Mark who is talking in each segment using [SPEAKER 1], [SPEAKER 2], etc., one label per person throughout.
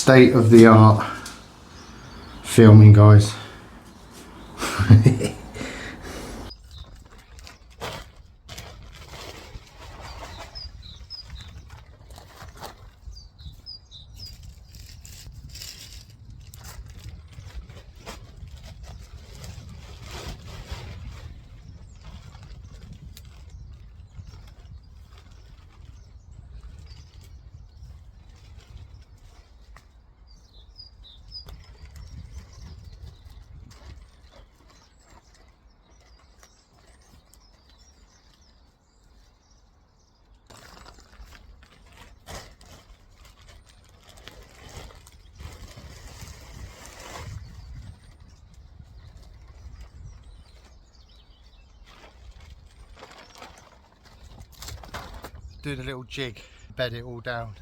[SPEAKER 1] state of the art filming, guys. Doing a little jig, bed it all down.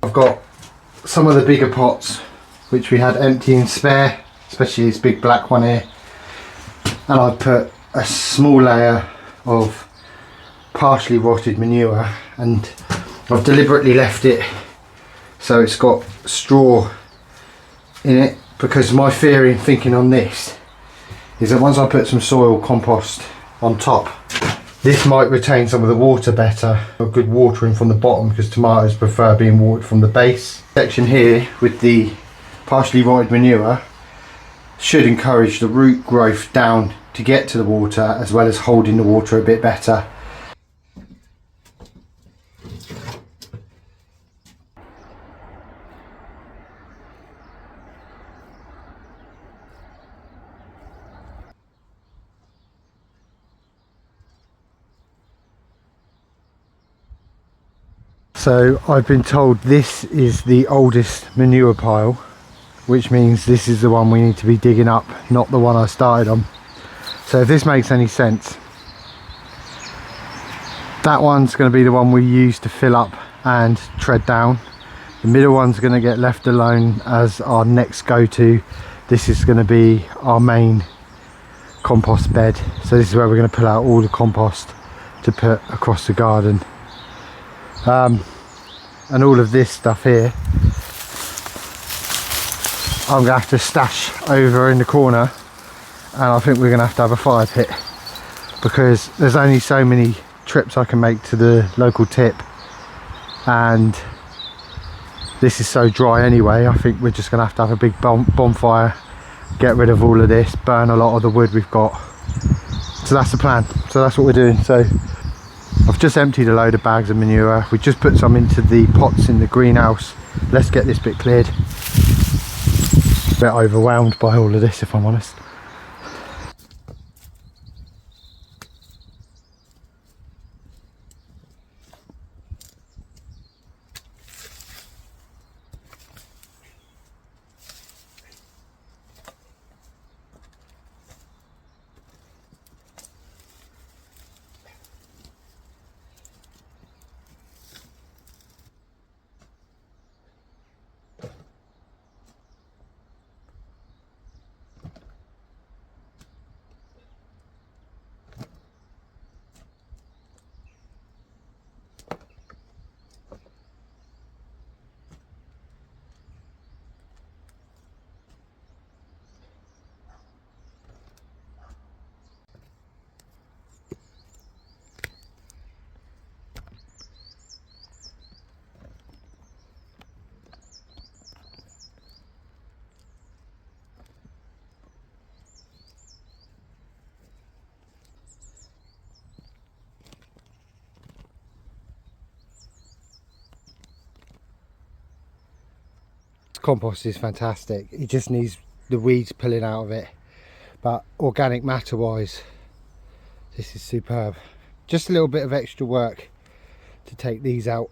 [SPEAKER 1] I've got some of the bigger pots which we had empty and spare, especially this big black one here, and I've put a small layer of partially rotted manure, and I've deliberately left it so it's got straw in it, because my theory and thinking on this is that once I put some soil compost on top, this might retain some of the water better. A good watering from the bottom, because tomatoes prefer being watered from the base. Section here with the partially rotted manure should encourage the root growth down to get to the water, as well as holding the water a bit better. So I've been told this is the oldest manure pile, which means this is the one we need to be digging up, not the one I started on. So if this makes any sense, that one's going to be the one we use to fill up and tread down. The middle one's going to get left alone as our next go-to. This is going to be our main compost bed. So this is where we're going to pull out all the compost to put across the garden. And all of this stuff here I'm going to have to stash over in the corner, and I think we're going to have a fire pit, because there's only so many trips I can make to the local tip, and this is so dry anyway. I think we're just going to have a big bonfire, get rid of all of this, burn a lot of the wood we've got. So that's the plan, so that's what we're doing. So I've just emptied a load of bags of manure. We just put some into the pots in the greenhouse. Let's get this bit cleared. A bit overwhelmed by all of this, if I'm honest. Compost is fantastic. It just needs the weeds pulling out of it. But organic matter wise, this is superb. Just a little bit of extra work to take these out.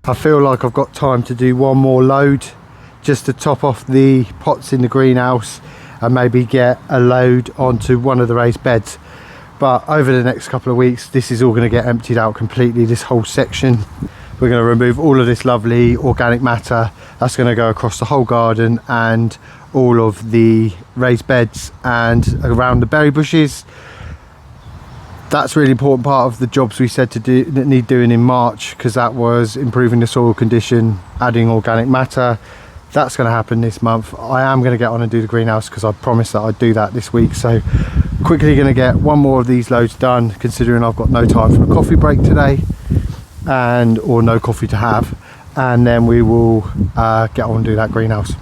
[SPEAKER 1] I feel like I've got time to do one more load just to top off the pots in the greenhouse and maybe get a load onto one of the raised beds. But over the next couple of weeks, this is all going to get emptied out completely, this whole section. We're going to remove all of this lovely organic matter. That's going to go across the whole garden and all of the raised beds and around the berry bushes. That's a really important part of the jobs we said to do that need doing in March, because that was improving the soil condition, adding organic matter. That's going to happen this month. I am going to get on and do the greenhouse because I promised that I'd do that this week. So quickly going to get one more of these loads done, considering I've got no time for a coffee break today or no coffee to have, and then we will get on and do that greenhouse.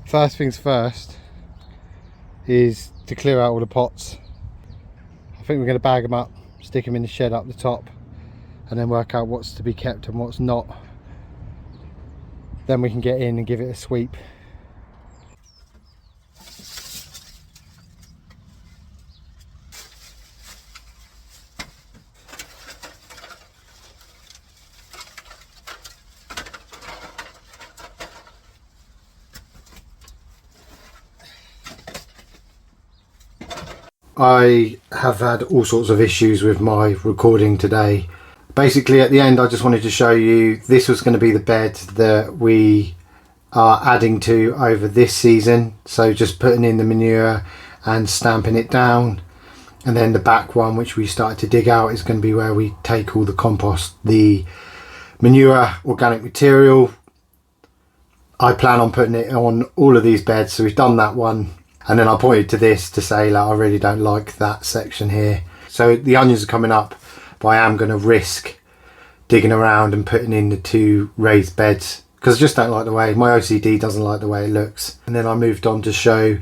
[SPEAKER 1] First things first is to clear out all the pots. I think we're going to bag them up, stick them in the shed up the top, and then work out what's to be kept and what's not. Then we can get in and give it a sweep. I have had all sorts of issues with my recording today. Basically at the end I just wanted to show you this was going to be the bed that we are adding to over this season. So just putting in the manure and stamping it down, and then the back one which we started to dig out is going to be where we take all the compost, the manure, organic material. I plan on putting it on all of these beds, so we've done that one. And then I pointed to this to say, like, I really don't like that section here. So the onions are coming up, but I am going to risk digging around and putting in the two raised beds because I just don't like the way, my OCD doesn't like the way it looks. And then I moved on to show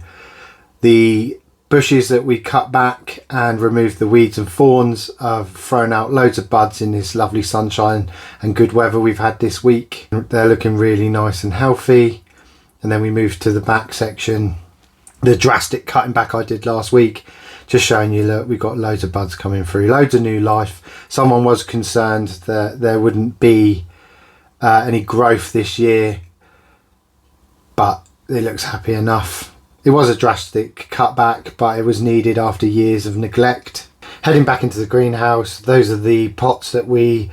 [SPEAKER 1] the bushes that we cut back and removed the weeds and thorns. I've thrown out loads of buds in this lovely sunshine and good weather we've had this week. They're looking really nice and healthy. And then we moved to the back section. The drastic cutting back I did last week, just showing you, look, we've got loads of buds coming through, loads of new life. Someone was concerned that there wouldn't be any growth this year, but it looks happy enough. It was a drastic cutback, but it was needed after years of neglect. Heading back into the greenhouse, those are the pots that we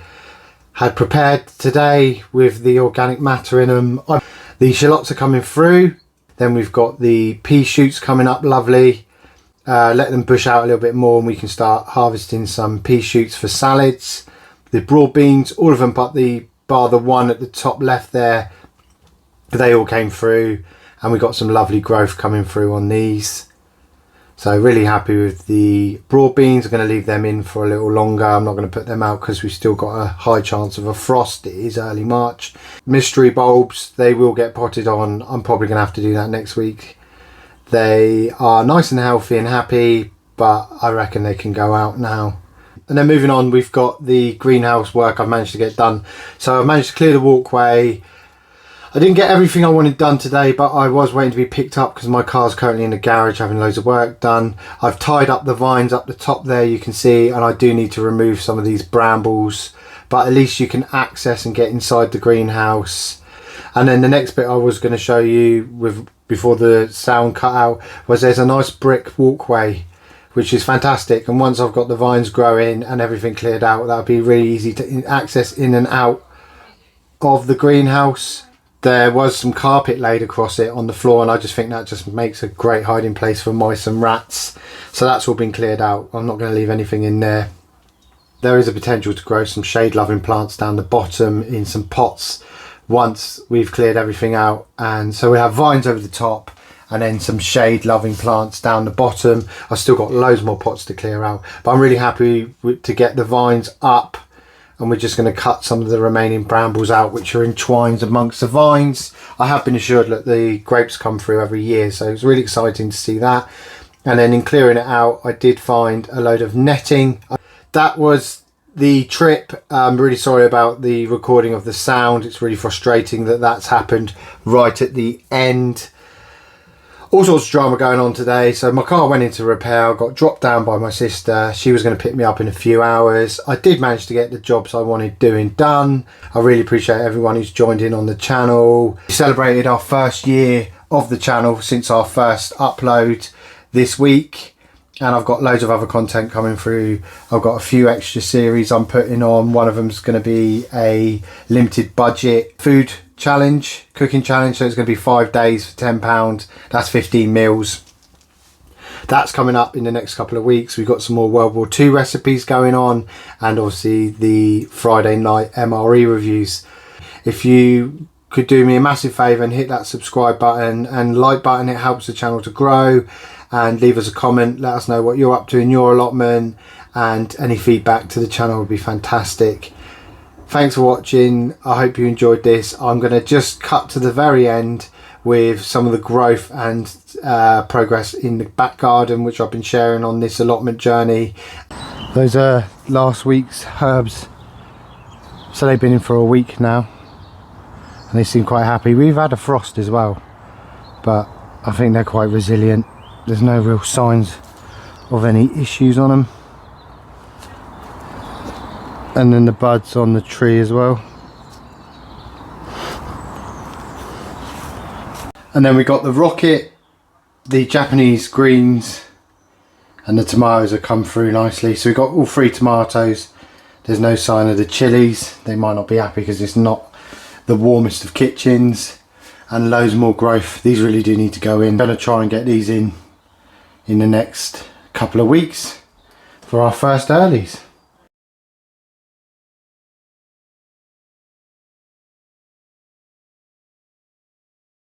[SPEAKER 1] had prepared today with the organic matter in them. The shallots are coming through. Then we've got the pea shoots coming up lovely. let them bush out a little bit more, and we can start harvesting some pea shoots for salads. The broad beans, all of them bar the one at the top left there, they all came through, and we got some lovely growth coming through on these. So really happy with the broad beans. I'm going to leave them in for a little longer. I'm not going to put them out because we've still got a high chance of a frost. It is early March. Mystery bulbs, they will get potted on. I'm probably going to have to do that next week. They are nice and healthy and happy, but I reckon they can go out now. And then moving on, we've got the greenhouse work I've managed to get done. So I've managed to clear the walkway. I didn't get everything I wanted done today, but I was waiting to be picked up because my car's currently in the garage having loads of work done. I've tied up the vines up the top there, you can see, and I do need to remove some of these brambles, but at least you can access and get inside the greenhouse. And then the next bit I was going to show you before the sound cut out was there's a nice brick walkway, which is fantastic. And once I've got the vines growing and everything cleared out, that'll be really easy to access in and out of the greenhouse. There was some carpet laid across it on the floor, and I just think that just makes a great hiding place for mice and rats. So that's all been cleared out. I'm not going to leave anything in there. There is a potential to grow some shade loving plants down the bottom in some pots once we've cleared everything out. And so we have vines over the top and then some shade loving plants down the bottom. I've still got loads more pots to clear out, but I'm really happy to get the vines up. And we're just going to cut some of the remaining brambles out, which are entwined amongst the vines. I have been assured that the grapes come through every year, so it's really exciting to see that. And then in clearing it out, I did find a load of netting. That was the trip. I'm really sorry about the recording of the sound. It's really frustrating that that's happened right at the end. All sorts of drama going on today. So my car went into repair, got dropped down by my sister. She was going to pick me up in a few hours. I did manage to get the jobs I wanted doing done. I really appreciate everyone who's joined in on the channel. We celebrated our first year of the channel since our first upload this week. And I've got loads of other content coming through. I've got a few extra series I'm putting on. One of them is going to be a limited budget food challenge, cooking challenge. So it's going to be 5 days for £10. That's 15 meals. That's coming up in the next couple of weeks. We've got some more World War II recipes going on, and obviously the Friday night MRE reviews. If you could do me a massive favour and hit that subscribe button and like button, it helps the channel to grow. And leave us a comment, let us know what you're up to in your allotment, and any feedback to the channel would be fantastic. Thanks for watching. I hope you enjoyed this. I'm going to just cut to the very end with some of the growth and progress in the back garden, which I've been sharing on this allotment journey. Those are last week's herbs. So they've been in for a week now, and they seem quite happy. We've had a frost as well, but I think they're quite resilient. There's no real signs of any issues on them. And then the buds on the tree as well. And then we got the rocket, the Japanese greens, and the tomatoes have come through nicely. So we got all 3 tomatoes. There's no sign of the chilies. They might not be happy because it's not the warmest of kitchens. And loads more growth. These really do need to go in. I'm going to try and get these in the next couple of weeks for our first earlies.